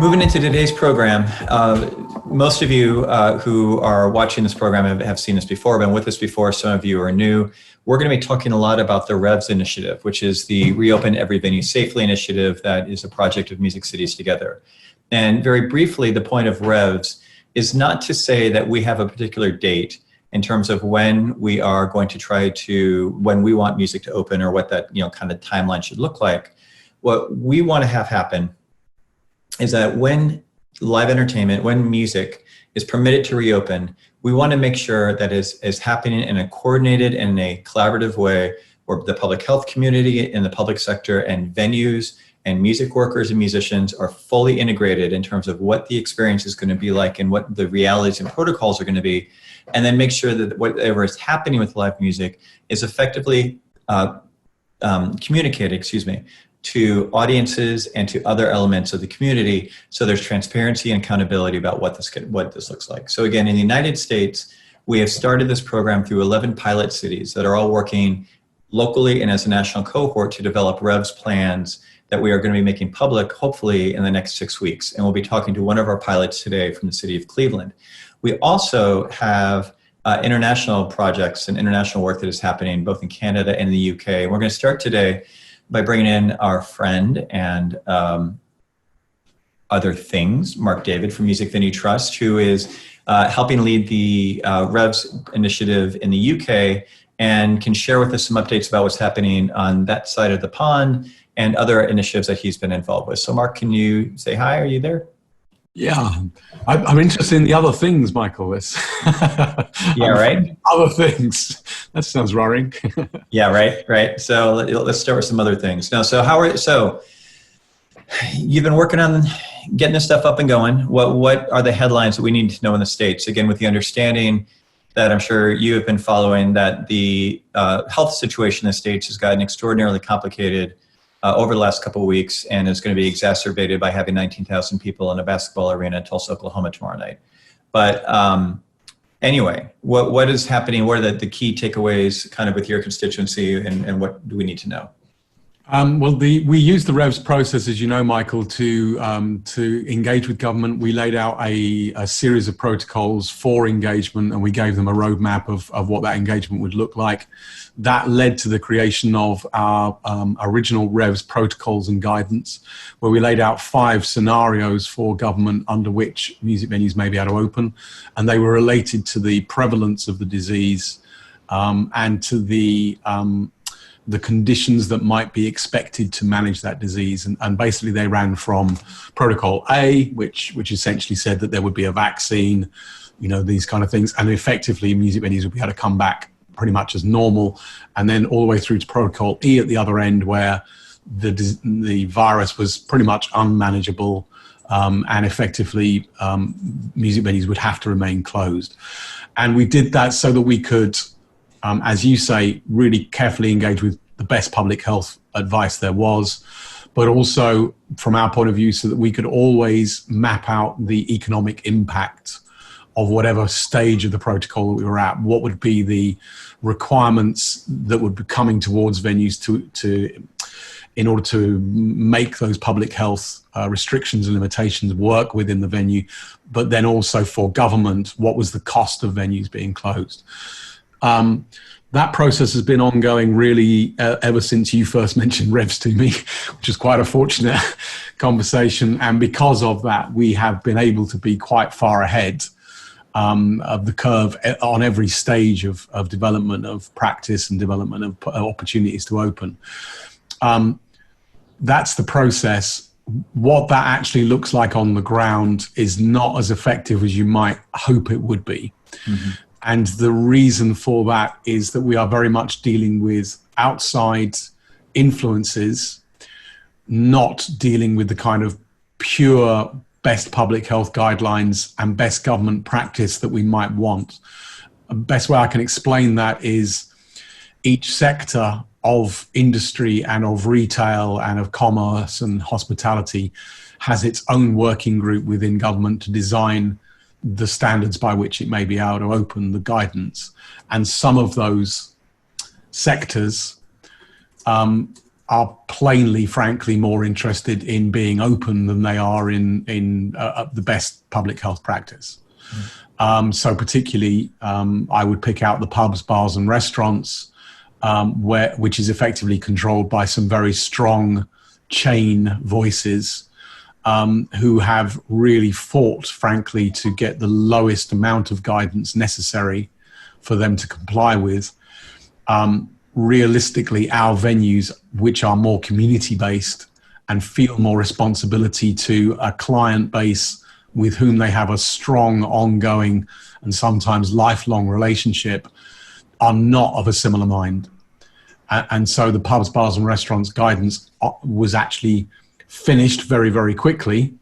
moving into today's program, most of you who are watching this program have seen this before, been with us before. Some of you are new. We're going to be talking a lot about the REVS initiative, which is the Reopen Every Venue Safely initiative that is a project of Music Cities Together. And very briefly, the point of REVS is not to say that we have a particular date in terms of when we are going to when we want music to open or what that kind of timeline should look like. What we want to have happen is that when live entertainment, when music is permitted to reopen, we want to make sure that is happening in a coordinated and in a collaborative way where the public health community and the public sector and venues and music workers and musicians are fully integrated in terms of what the experience is going to be like and what the realities and protocols are going to be, and then make sure that whatever is happening with live music is effectively communicated, to audiences and to other elements of the community, so there's transparency and accountability about what this looks like. So again, in the United States, we have started this program through 11 pilot cities that are all working locally and as a national cohort to develop REVS plans that we are going to be making public, hopefully in the next 6 weeks. And we'll be talking to one of our pilots today from the city of Cleveland. We also have international projects and international work that is happening both in Canada and the UK. And we're going to start today by bringing in our friend and other things, Mark Davyd from Music Venue Trust, who is helping lead the REVS initiative in the UK and can share with us some updates about what's happening on that side of the pond and other initiatives that he's been involved with. So Mark, can you say hi? Are you there? Yeah, I'm interested in the other things, Michael. Yeah, right? Other things. That sounds worrying. Yeah, right. So let's start with some other things. Now, so you've been working on getting this stuff up and going. What are the headlines that we need to know in the States? Again, with the understanding that I'm sure you have been following that the health situation in the States has gotten extraordinarily complicated over the last couple of weeks, and is going to be exacerbated by having 19,000 people in a basketball arena in Tulsa, Oklahoma tomorrow night. But anyway, what is happening? What are the key takeaways kind of with your constituency, and what do we need to know? Well, we use the REVS process, as you know, Michael, to engage with government. We laid out a series of protocols for engagement, and we gave them a roadmap of what that engagement would look like. That led to the creation of our original REVS protocols and guidance, where we laid out 5 scenarios for government under which music venues may be able to open, and they were related to the prevalence of the disease and to the conditions that might be expected to manage that disease. And basically they ran from protocol A, which essentially said that there would be a vaccine, these kind of things. And effectively music venues would be able to come back pretty much as normal. And then all the way through to protocol E at the other end, where the virus was pretty much unmanageable, and effectively music venues would have to remain closed. And we did that so that we could, as you say, really carefully engage with the best public health advice there was, but also from our point of view so that we could always map out the economic impact of whatever stage of the protocol that we were at. What would be the requirements that would be coming towards venues in order to make those public health restrictions and limitations work within the venue, but then also for government, what was the cost of venues being closed? That process has been ongoing really ever since you first mentioned REVS to me, which is quite a fortunate conversation. And because of that, we have been able to be quite far ahead of the curve on every stage of development of practice and development of opportunities to open. That's the process. What that actually looks like on the ground is not as effective as you might hope it would be. Mm-hmm. And the reason for that is that we are very much dealing with outside influences, not dealing with the kind of pure best public health guidelines and best government practice that we might want. The best way I can explain that is each sector of industry and of retail and of commerce and hospitality has its own working group within government to design the standards by which it may be able to open, the guidance. And some of those sectors are plainly, frankly, more interested in being open than they are in the best public health practice. So particularly, I would pick out the pubs, bars, and restaurants, which is effectively controlled by some very strong chain voices who have really fought, frankly, to get the lowest amount of guidance necessary for them to comply with. Realistically, our venues, which are more community-based and feel more responsibility to a client base with whom they have a strong, ongoing, and sometimes lifelong relationship, are not of a similar mind. And so the pubs, bars, and restaurants guidance was actually finished very, very quickly,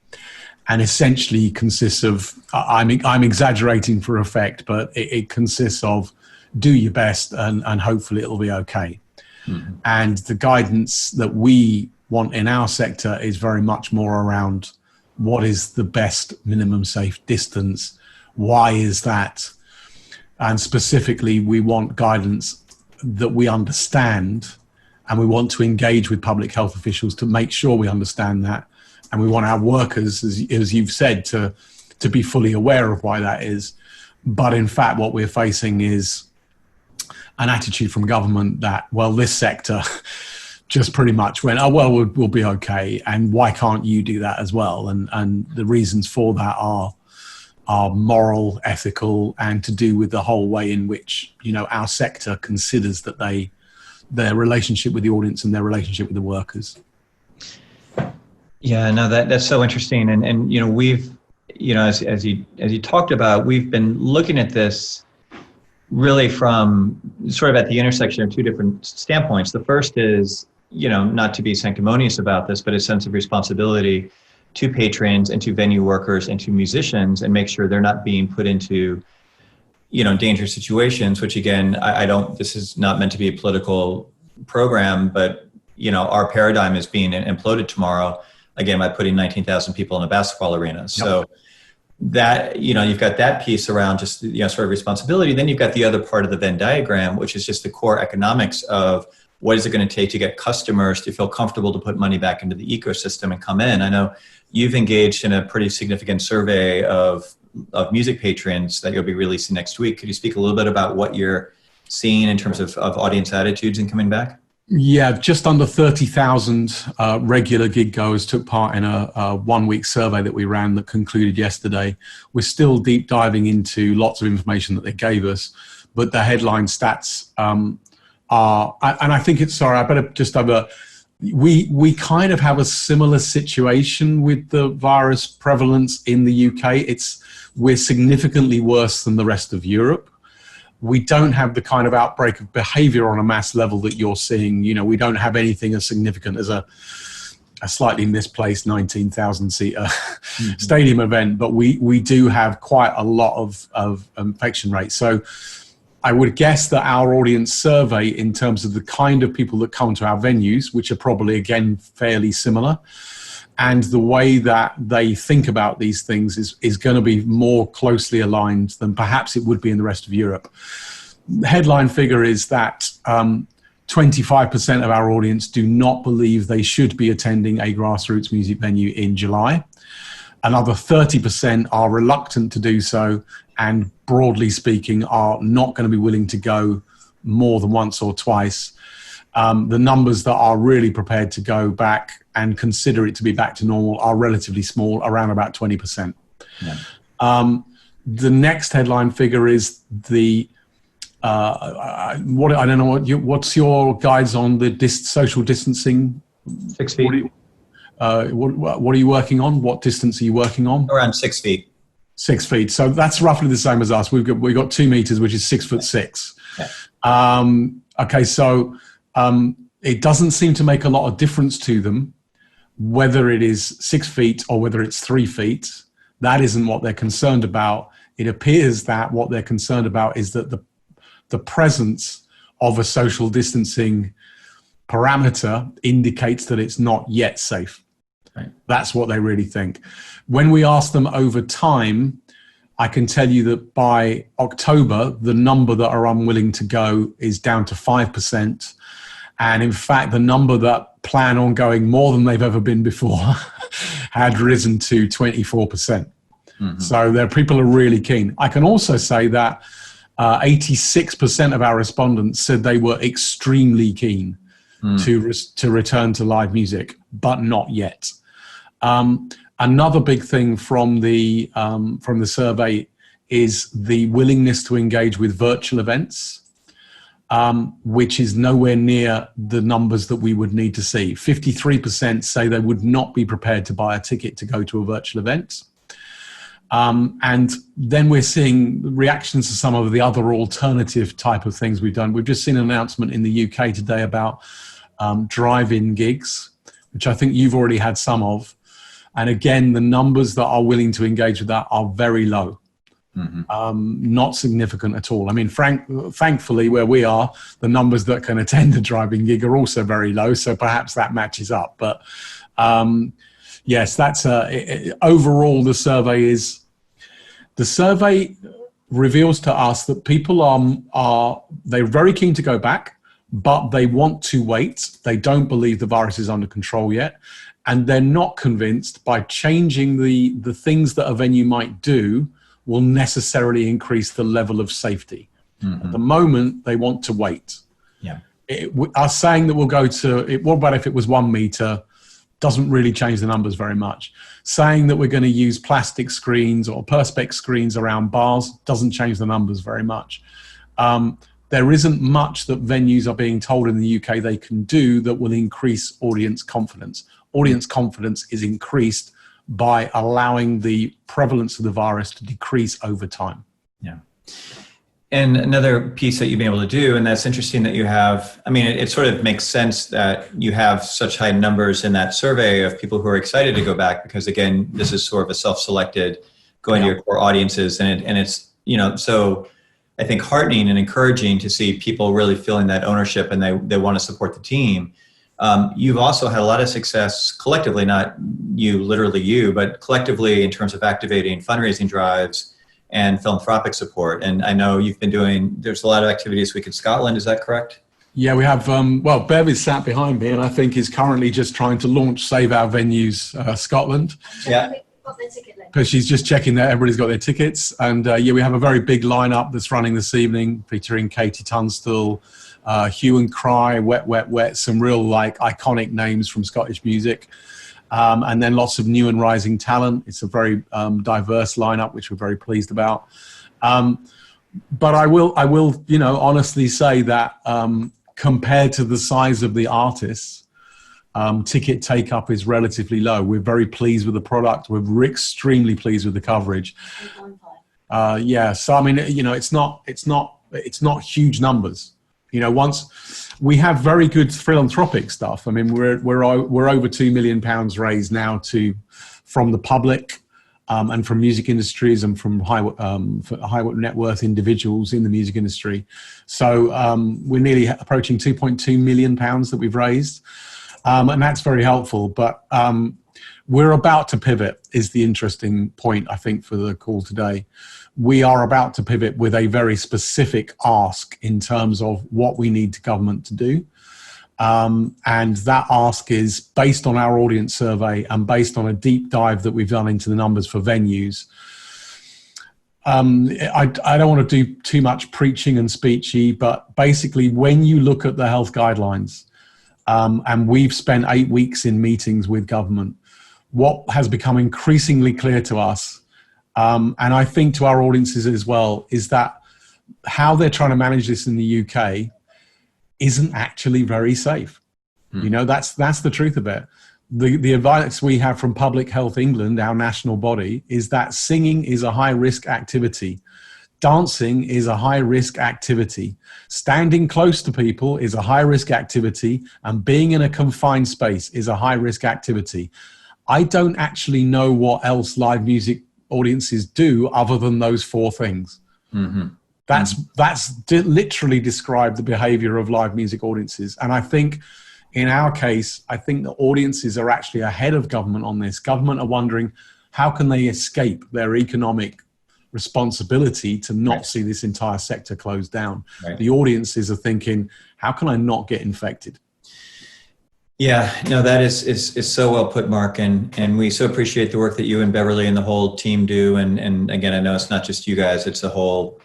and essentially consists of, I'm exaggerating for effect, but it consists of do your best and hopefully it'll be okay. Mm-hmm. And the guidance that we want in our sector is very much more around what is the best minimum safe distance, why is that, and specifically we want guidance that we understand, and we want to engage with public health officials to make sure we understand that, and we want our workers, as you've said, to be fully aware of why that is. But in fact, what we're facing is an attitude from government that, well, this sector just pretty much went, oh, well, we'll be okay, and why can't you do that as well? And the reasons for that are moral, ethical, and to do with the whole way in which, you know, our sector considers that their relationship with the audience and their relationship with the workers. Yeah, no, that's so interesting. And you know, we've, you know, as you talked about, we've been looking at this really from sort of at the intersection of two different standpoints. The first is, you know, not to be sanctimonious about this, but a sense of responsibility to patrons and to venue workers and to musicians, and make sure they're not being put into, you know, dangerous situations, which again, I don't, this is not meant to be a political program, but, you know, our paradigm is being imploded tomorrow, again, by putting 19,000 people in a basketball arena. So yep. That, you know, you've got that piece around just, you know, sort of responsibility. Then you've got the other part of the Venn diagram, which is just the core economics of what is it going to take to get customers to feel comfortable to put money back into the ecosystem and come in. I know you've engaged in a pretty significant survey of music patrons that you'll be releasing next week. Could you speak a little bit about what you're seeing in terms of audience attitudes and coming back? Yeah, just under 30,000 regular gig goers took part in a 1-week survey that we ran that concluded yesterday. We're still deep diving into lots of information that they gave us, but the headline stats are, and I think it's, sorry, I better just have a, we kind of have a similar situation with the virus prevalence in the UK. We're significantly worse than the rest of Europe. We don't have the kind of outbreak of behavior on a mass level that you're seeing. You know, we don't have anything as significant as a slightly misplaced 19,000 seater stadium event, but we do have quite a lot of infection rates. So I would guess that our audience survey, in terms of the kind of people that come to our venues, which are probably, again, fairly similar, and the way that they think about these things is going to be more closely aligned than perhaps it would be in the rest of Europe. The headline figure is that 25% of our audience do not believe they should be attending a grassroots music venue in July. Another 30% are reluctant to do so, and broadly speaking, are not going to be willing to go more than once or twice. The numbers that are really prepared to go back and consider it to be back to normal are relatively small, around about 20%. Yeah. The next headline figure is the, I don't know, what's your guides on the social distancing? 6 feet. What are you working on? What distance are you working on? Around 6 feet. 6 feet. So that's roughly the same as us. We've got 2 meters, which is 6'6". Yeah. Okay, so it doesn't seem to make a lot of difference to them whether it is 6 feet or whether it's 3 feet. That isn't what they're concerned about. It appears that what they're concerned about is that the presence of a social distancing parameter indicates that it's not yet safe. Right. That's what they really think. When we ask them over time, I can tell you that by October, the number that are unwilling to go is down to 5%. And in fact, the number that plan on going more than they've ever been before had risen to 24%. So people are really keen. I can also say that 86% of our respondents said they were extremely keen to return to live music, but not yet. Another big thing from the survey is the willingness to engage with virtual events, which is nowhere near the numbers that we would need to see. 53% say they would not be prepared to buy a ticket to go to a virtual event. And then we're seeing reactions to some of the other alternative type of things we've done. We've just seen an announcement in the UK today about drive-in gigs, which I think you've already had some of. And again, the numbers that are willing to engage with that are very low. Not significant at all. I mean, thankfully, where we are, the numbers that can attend a driving gig are also very low, so perhaps that matches up. But yes, that's overall the survey reveals to us that people they're very keen to go back, but they want to wait. They don't believe the virus is under control yet, and they're not convinced by changing the things that a venue might do will necessarily increase the level of safety. At the moment, they want to wait. Yeah. Us saying that we'll go to, what about if it was 1 meter, doesn't really change the numbers very much. Saying that we're going to use plastic screens or perspex screens around bars doesn't change the numbers very much. There isn't much that venues are being told in the UK they can do that will increase audience confidence. Audience confidence is increased by allowing the prevalence of the virus to decrease over time. Yeah. And another piece that you've been able to do, and that's interesting that you have, I mean, it sort of makes sense that you have such high numbers in that survey of people who are excited to go back, because again, this is sort of a self-selected going to your core audiences. And it's, so I think heartening and encouraging to see people really feeling that ownership and they want to support the team. You've also had a lot of success collectively, not literally you, but collectively in terms of activating fundraising drives and philanthropic support. And I know you've been there's a lot of activities week in Scotland, is that correct? Yeah, we have, Bev is sat behind me and I think is currently just trying to launch Save Our Venues Scotland. Yeah. Because she's just checking that everybody's got their tickets. And we have a very big lineup that's running this evening featuring Katie Tunstall, Hue and Cry, Wet, Wet, Wet, some real iconic names from Scottish music. And then lots of new and rising talent. It's a very diverse lineup, which we're very pleased about. But I will, honestly say that compared to the size of the artists, ticket take up is relatively low. We're very pleased with the product. We're extremely pleased with the coverage. So I mean, it's not huge numbers. Once we have very good philanthropic stuff. I mean, we're over £2 million raised now from the public and from music industries and from high net worth individuals in the music industry. So we're nearly approaching £2.2 million that we've raised, and that's very helpful. But we're about to pivot is the interesting point, I think, for the call today. We are about to pivot with a very specific ask in terms of what we need government to do. And that ask is based on our audience survey and based on a deep dive that we've done into the numbers for venues. I don't want to do too much preaching and speechy, but basically when you look at the health guidelines, and we've spent 8 weeks in meetings with government, what has become increasingly clear to us, and I think to our audiences as well, is that how they're trying to manage this in the UK isn't actually very safe. That's the truth of it. The advice we have from Public Health England, our national body, is that singing is a high-risk activity. Dancing is a high-risk activity. Standing close to people is a high-risk activity, and being in a confined space is a high-risk activity. I don't actually know what else live music audiences do other than those 4 things. That's literally described the behavior of live music audiences. And I think in our case, I think the audiences are actually ahead of government on this. Government are wondering how can they escape their economic responsibility to not see this entire sector closed down. The audiences are thinking, how can I not get infected? Yeah, no, that is so well put, Mark, and we so appreciate the work that you and Beverly and the whole team do. And again, I know it's not just you guys; it's a whole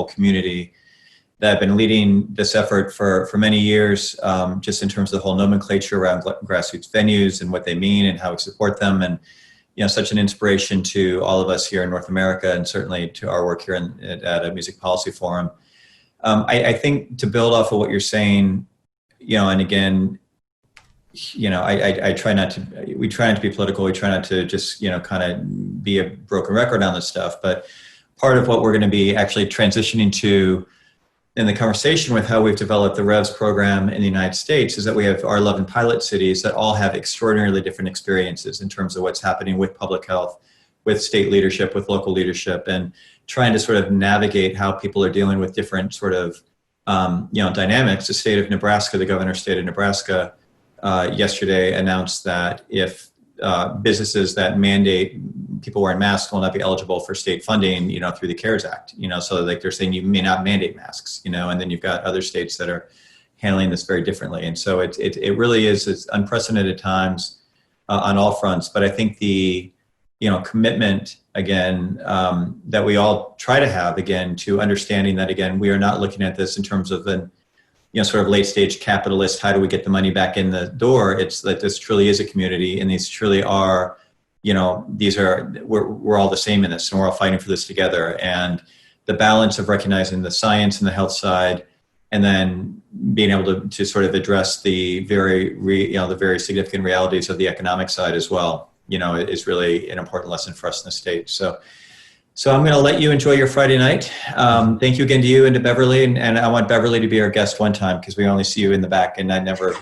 community that have been leading this effort for many years, just in terms of the whole nomenclature around grassroots venues and what they mean and how we support them. And such an inspiration to all of us here in North America, and certainly to our work here at a Music Policy Forum. I think to build off of what you're saying, and again, I try not to, we try not to be political. We try not to just, kind of be a broken record on this stuff. But part of what we're going to be actually transitioning to in the conversation with how we've developed the REVS program in the United States is that we have our 11 pilot cities that all have extraordinarily different experiences in terms of what's happening with public health, with state leadership, with local leadership, and trying to sort of navigate how people are dealing with different sort of, dynamics. The state of Nebraska, the governor's state of Nebraska, yesterday announced that if businesses that mandate people wearing masks will not be eligible for state funding, through the CARES Act, so like they're saying you may not mandate masks, and then you've got other states that are handling this very differently. And so it really it's unprecedented times on all fronts. But I think the, commitment, again, that we all try to have, again, to understanding that, again, we are not looking at this in terms of an, sort of late stage capitalist, how do we get the money back in the door? It's that this truly is a community, and these truly are, we're all the same in this, and we're all fighting for this together. And the balance of recognizing the science and the health side, and then being able to sort of address the the very significant realities of the economic side as well, is really an important lesson for us in the state. So I'm going to let you enjoy your Friday night. Thank you again to you and to Beverly. And I want Beverly to be our guest one time because we only see you in the back and I never.